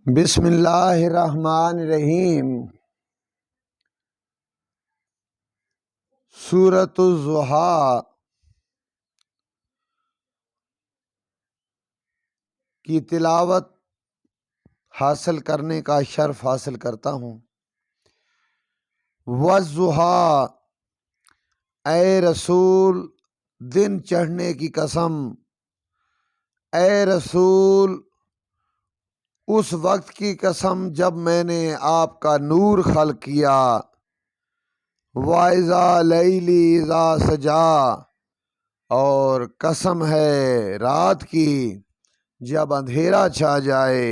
بسم اللہ الرحمن الرحیم۔ سورۃ الضحیٰ کی تلاوت حاصل کرنے کا شرف حاصل کرتا ہوں۔ والضحیٰ، اے رسول دن چڑھنے کی قسم، اے رسول اس وقت کی قسم جب میں نے آپ کا نور خلق کیا۔ وَإِذَا اللَّيْلِ إِذَا سَجَا، اور قسم ہے رات کی جب اندھیرا چھا جائے۔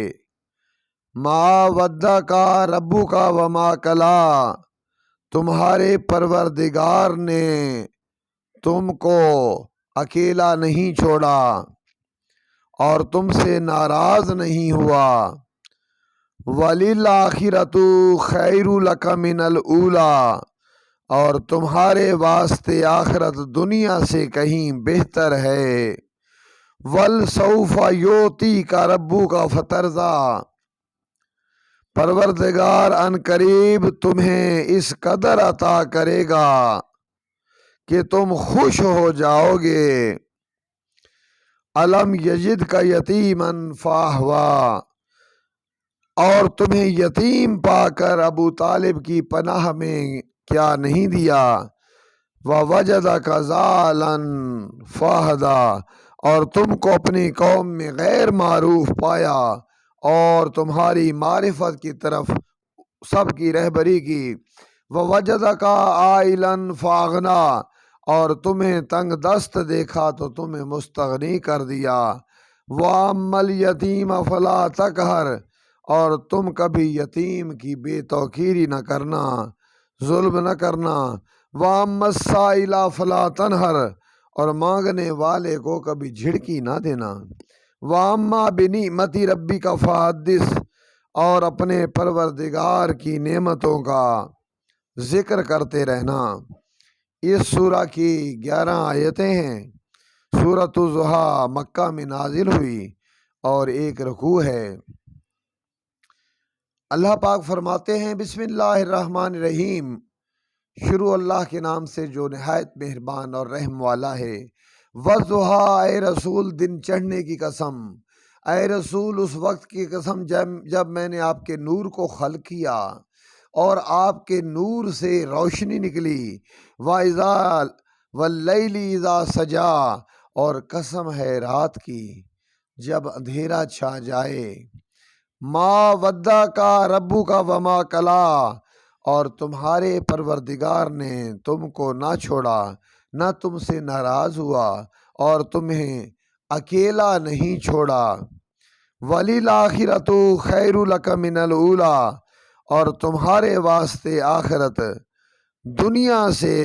مَا وَدَّعَكَ رَبُّكَ وَمَا قَلَىٰ، تمہارے پروردگار نے تم کو اکیلا نہیں چھوڑا اور تم سے ناراض نہیں ہوا۔ وَلِلْآخِرَةُ خَيْرٌ لَكَ مِنَ الْأُولَىٰ، اور تمہارے واسطے آخرت دنیا سے کہیں بہتر ہے۔ وَلْسَوْفَ يُعْطِيكَ رَبُّكَ فَتَرْضَىٰ، پروردگار ان قریب تمہیں اس قدر عطا کرے گا کہ تم خوش ہو جاؤ گے۔ الم یجدک یتیما فآہویٰ، اور تمہیں یتیم پا کر ابو طالب کی پناہ میں کیا نہیں دیا۔ ووجدک ضالا فہدیٰ، اور تم کو اپنی قوم میں غیر معروف پایا اور تمہاری معرفت کی طرف سب کی رہبری کی۔ ووجدک عائلا فاغنیٰ، اور تمہیں تنگ دست دیکھا تو تمہیں مستغنی کر دیا۔ وَأَمَّا الْيَتِيمَ فَلَا تَقْهَرْ، اور تم کبھی یتیم کی بے توقیری نہ کرنا، ظلم نہ کرنا۔ وَأَمَّا السَّائِلَ فَلَا تَنْهَرْ، اور مانگنے والے کو کبھی جھڑکی نہ دینا۔ وَأَمَّا بِنِعْمَتِ رَبِّكَ فَحَدِّثْ، اور اپنے پروردگار کی نعمتوں کا ذکر کرتے رہنا۔ اس سورہ کی 11 آیتیں ہیں۔ سورۃ الضحیٰ مکہ میں نازل ہوئی اور 1 رکوع ہے۔ اللہ پاک فرماتے ہیں بسم اللہ الرحمن الرحیم، شروع اللہ کے نام سے جو نہایت مہربان اور رحم والا ہے۔ والضحیٰ، اے رسول دن چڑھنے کی قسم، اے رسول اس وقت کی قسم جب میں نے آپ کے نور کو خلق کیا اور آپ کے نور سے روشنی نکلی۔ وَإِذَا وَاللَّيْلِ إِذَا سَجَا، اور قسم ہے رات کی جب اندھیرا چھا جائے۔ مَا وَدَّعَكَ رَبُّكَ وَمَا قَلَىٰ، اور تمہارے پروردگار نے تم کو نہ چھوڑا، نہ تم سے ناراض ہوا اور تمہیں اکیلا نہیں چھوڑا۔ وَلِلْآخِرَةُ خَيْرٌ لَكَ مِنَ الْأُولَىٰ، اور تمہارے واسطے آخرت دنیا سے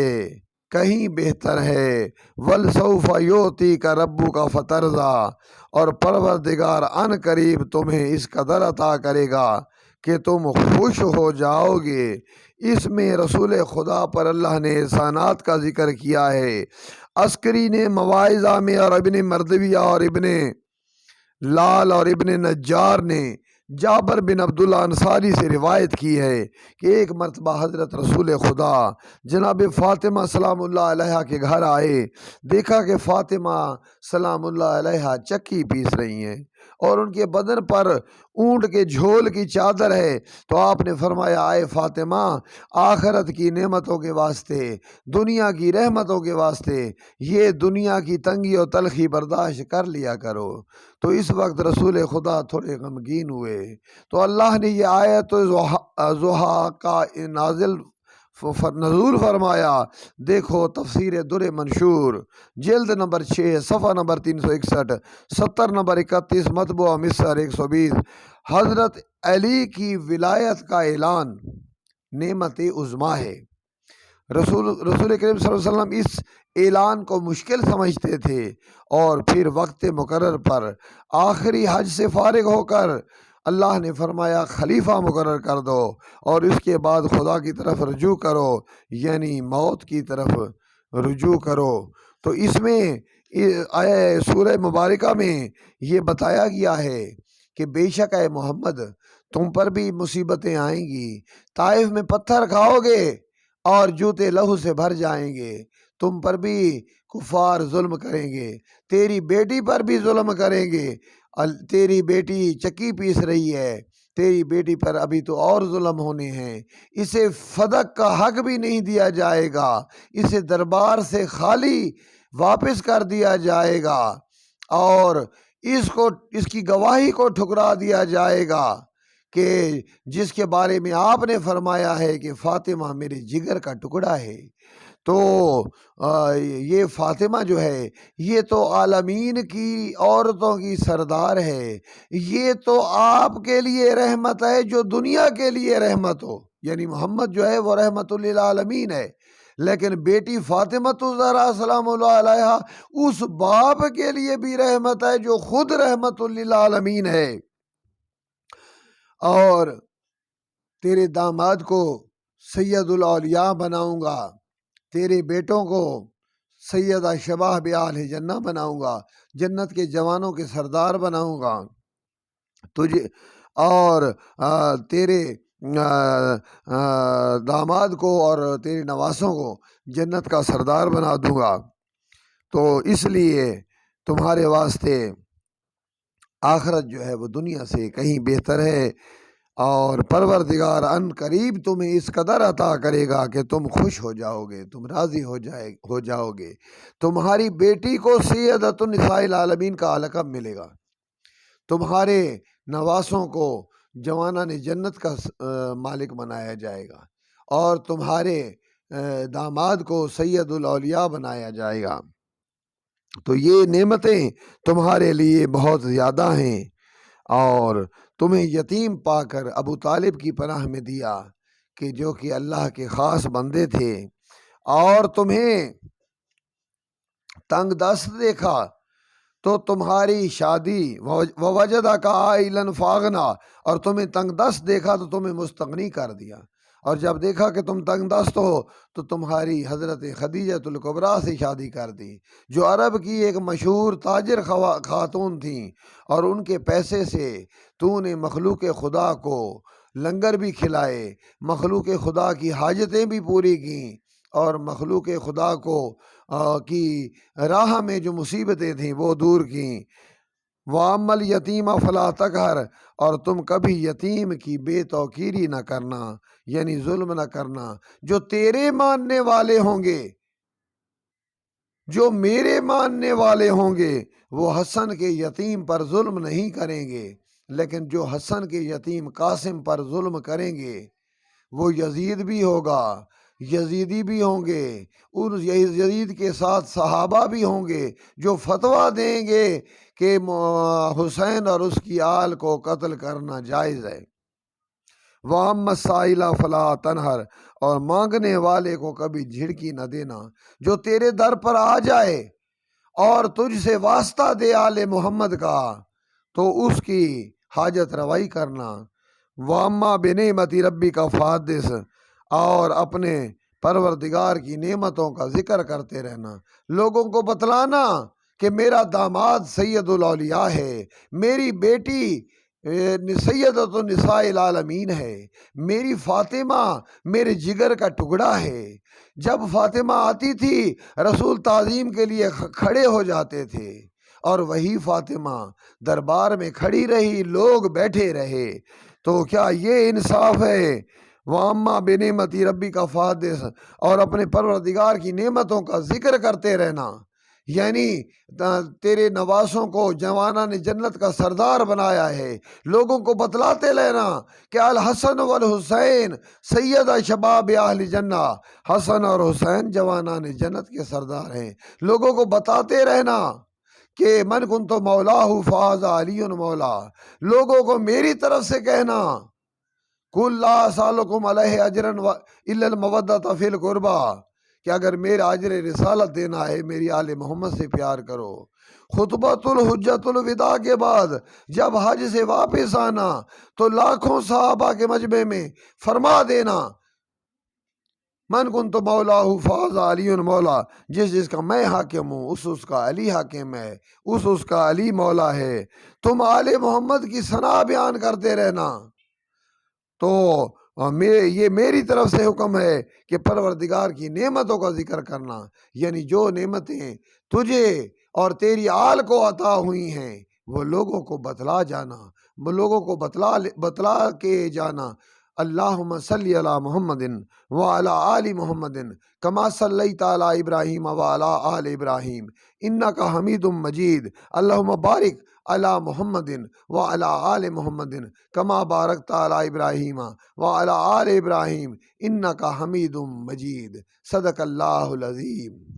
کہیں بہتر ہے۔ وَلْسَوْفَ يُعْطِيكَ رَبُّكَ فَتَرْضَىٰ، اور پروردگار ان قریب تمہیں اس قدر عطا کرے گا کہ تم خوش ہو جاؤ گے۔ اس میں رسول خدا پر اللہ نے احسانات کا ذکر کیا ہے۔ عسکری نے مواعظہ میں اور ابن مردویہ اور ابن لال اور ابن نجار نے جابر بن عبداللہ انصاری سے روایت کی ہے کہ ایک مرتبہ حضرت رسول خدا جناب فاطمہ سلام اللہ علیہا کے گھر آئے۔ دیکھا کہ فاطمہ سلام اللہ علیہا چکی پیس رہی ہیں اور ان کے بدن پر اونٹ کے جھول کی چادر ہے، تو آپ نے فرمایا اے فاطمہ، آخرت کی نعمتوں کے واسطے، دنیا کی رحمتوں کے واسطے یہ دنیا کی تنگی اور تلخی برداشت کر لیا کرو۔ تو اس وقت رسول خدا تھوڑے غمگین ہوئے، تو اللہ نے یہ آیت ضحیٰ کا نزول فرمایا۔ دیکھو تفسیر در منشور جلد نمبر 6 صفحہ نمبر 361، 70 نمبر 31، مطبوعہ مصر 120۔ حضرت علی کی ولایت کا اعلان نعمت عظمیٰ ہے۔ رسول کریم صلی اللہ علیہ وسلم اس اعلان کو مشکل سمجھتے تھے، اور پھر وقت مقرر پر آخری حج سے فارغ ہو کر اللہ نے فرمایا خلیفہ مقرر کر دو اور اس کے بعد خدا کی طرف رجوع کرو، یعنی موت کی طرف رجوع کرو۔ تو اس میں سورہ مبارکہ میں یہ بتایا گیا ہے کہ بے شک اے محمد تم پر بھی مصیبتیں آئیں گی، طائف میں پتھر کھاؤ گے اور جوتے لہو سے بھر جائیں گے، تم پر بھی کفار ظلم کریں گے، تیری بیٹی پر بھی ظلم کریں گے، تیری بیٹی چکی پیس رہی ہے، تیری بیٹی پر ابھی تو اور ظلم ہونے ہیں، اسے فدق کا حق بھی نہیں دیا جائے گا، اسے دربار سے خالی واپس کر دیا جائے گا، اور اس کی گواہی کو ٹھکرا دیا جائے گا کہ جس کے بارے میں آپ نے فرمایا ہے کہ فاطمہ میرے جگر کا ٹکڑا ہے۔ تو یہ فاطمہ جو ہے یہ تو عالمین کی عورتوں کی سردار ہے، یہ تو آپ کے لیے رحمت ہے جو دنیا کے لیے رحمت ہو، یعنی محمد جو ہے وہ رحمت للعالمین ہے، لیکن بیٹی فاطمہ الزہرا سلام اللہ علیہا اس باپ کے لیے بھی رحمت ہے جو خود رحمت للعالمین ہے۔ اور تیرے داماد کو سید الاولیاء بناؤں گا، تیرے بیٹوں کو سیدہ شباب اہل جنہ بناؤں گا، جنت کے جوانوں کے سردار بناؤں گا تجھے، اور تیرے داماد کو اور تیرے نواسوں کو جنت کا سردار بنا دوں گا۔ تو اس لیے تمہارے واسطے آخرت جو ہے وہ دنیا سے کہیں بہتر ہے، اور پروردگار ان قریب تمہیں اس قدر عطا کرے گا کہ تم خوش ہو جاؤ گے، تم راضی ہو جاؤ گے، تمہاری بیٹی کو سیدۃ النساء العالمین کا لقب ملے گا، تمہارے نواسوں کو جوانان جنت کا مالک بنایا جائے گا، اور تمہارے داماد کو سید الاولیاء بنایا جائے گا۔ تو یہ نعمتیں تمہارے لیے بہت زیادہ ہیں، اور تمہیں یتیم پا کر ابو طالب کی پناہ میں دیا کہ جو کہ اللہ کے خاص بندے تھے، اور تمہیں تنگ دست دیکھا تو تمہاری شادی ووجدک عائلا فاغنا، اور تمہیں تنگ دست دیکھا تو تمہیں مستغنی کر دیا، اور جب دیکھا کہ تم تنگ دست ہو تو تمہاری حضرت خدیجہ الکبریٰ سے شادی کر دی، جو عرب کی ایک مشہور تاجر خاتون تھیں، اور ان کے پیسے سے تو نے مخلوق خدا کو لنگر بھی کھلائے، مخلوق خدا کی حاجتیں بھی پوری کیں، اور مخلوق خدا کو کی راہ میں جو مصیبتیں تھیں وہ دور کیں۔ وَأَمَّا الْيَتِيمَ فَلَا تَقْهَرْ، اور تم کبھی یتیم کی بے توقیری نہ کرنا، یعنی ظلم نہ کرنا، جو تیرے ماننے والے ہوں گے، جو میرے ماننے والے ہوں گے وہ حسن کے یتیم پر ظلم نہیں کریں گے، لیکن جو حسن کے یتیم قاسم پر ظلم کریں گے وہ یزید بھی ہوگا، یزیدی بھی ہوں گے، اور یزید کے ساتھ صحابہ بھی ہوں گے جو فتویٰ دیں گے کہ حسین اور اس کی آل کو قتل کرنا جائز ہے۔ وَأَمَّا السَّائِلَ فَلَا تَنْهَرْ، اور مانگنے والے کو کبھی جھڑکی نہ دینا، جو تیرے در پر آ جائے اور تجھ سے واسطہ دے آل محمد کا تو اس کی حاجت روائی کرنا۔ وَأَمَّا بِنِعْمَتِ رَبِّكَ فَحَدِّثْ، اور اپنے پروردگار کی نعمتوں کا ذکر کرتے رہنا، لوگوں کو بتلانا کہ میرا داماد سید الاولیاء ہے، میری بیٹی سیدۃ النساء العالمین ہے، میری فاطمہ میرے جگر کا ٹکڑا ہے۔ جب فاطمہ آتی تھی رسول تعظیم کے لیے کھڑے ہو جاتے تھے، اور وہی فاطمہ دربار میں کھڑی رہی، لوگ بیٹھے رہے، تو کیا یہ انصاف ہے؟ وَأَمَّا بِنِعْمَتِ رَبِّكَ فَحَدِّثْ، اور اپنے پروردگار کی نعمتوں کا ذکر کرتے رہنا، یعنی تیرے نواسوں کو جوانان جنت کا سردار بنایا ہے، لوگوں کو بتلاتے رہنا کہ الحسن والحسین سیدہ شباب اہل جنہ، حسن اور حسین جوانان جنت کے سردار ہیں، لوگوں کو بتاتے رہنا کہ من کنت مولاہ فہذا علی مولا، لوگوں کو میری طرف سے کہنا قُل لا اسألکم علیہ اجرا الا المودۃ فی القربی، کہ اگر میرا اجر رسالت دینا ہے میری آل محمد سے پیار کرو۔ خطبۃ الحجۃ الوداع کے بعد جب حج سے واپس آنا تو لاکھوں صحابہ کے مجمع میں فرما دینا من کن تو مولا فاز علی مولا، جس کا میں حاکم ہوں اس کا علی حاکم ہے، اس کا علی مولا ہے۔ تم آل محمد کی ثنا بیان کرتے رہنا۔ تو یہ میری طرف سے حکم ہے کہ پروردگار کی نعمتوں کا ذکر کرنا، یعنی جو نعمتیں تجھے اور تیری آل کو عطا ہوئی ہیں وہ لوگوں کو بتلا جانا، وہ لوگوں کو بتلا کے جانا۔ اللہم صلی علی محمد وعلی آل محمد کما صلیت علی ابراہیم وعلی آل ابراہیم انک حمید مجید۔ اللہم بارک علی محمد وعلی آل محمد کما بارکت علی ابراہیم وعلی آل ابراہیم انک حمید مجید۔ صدق اللہ العظیم۔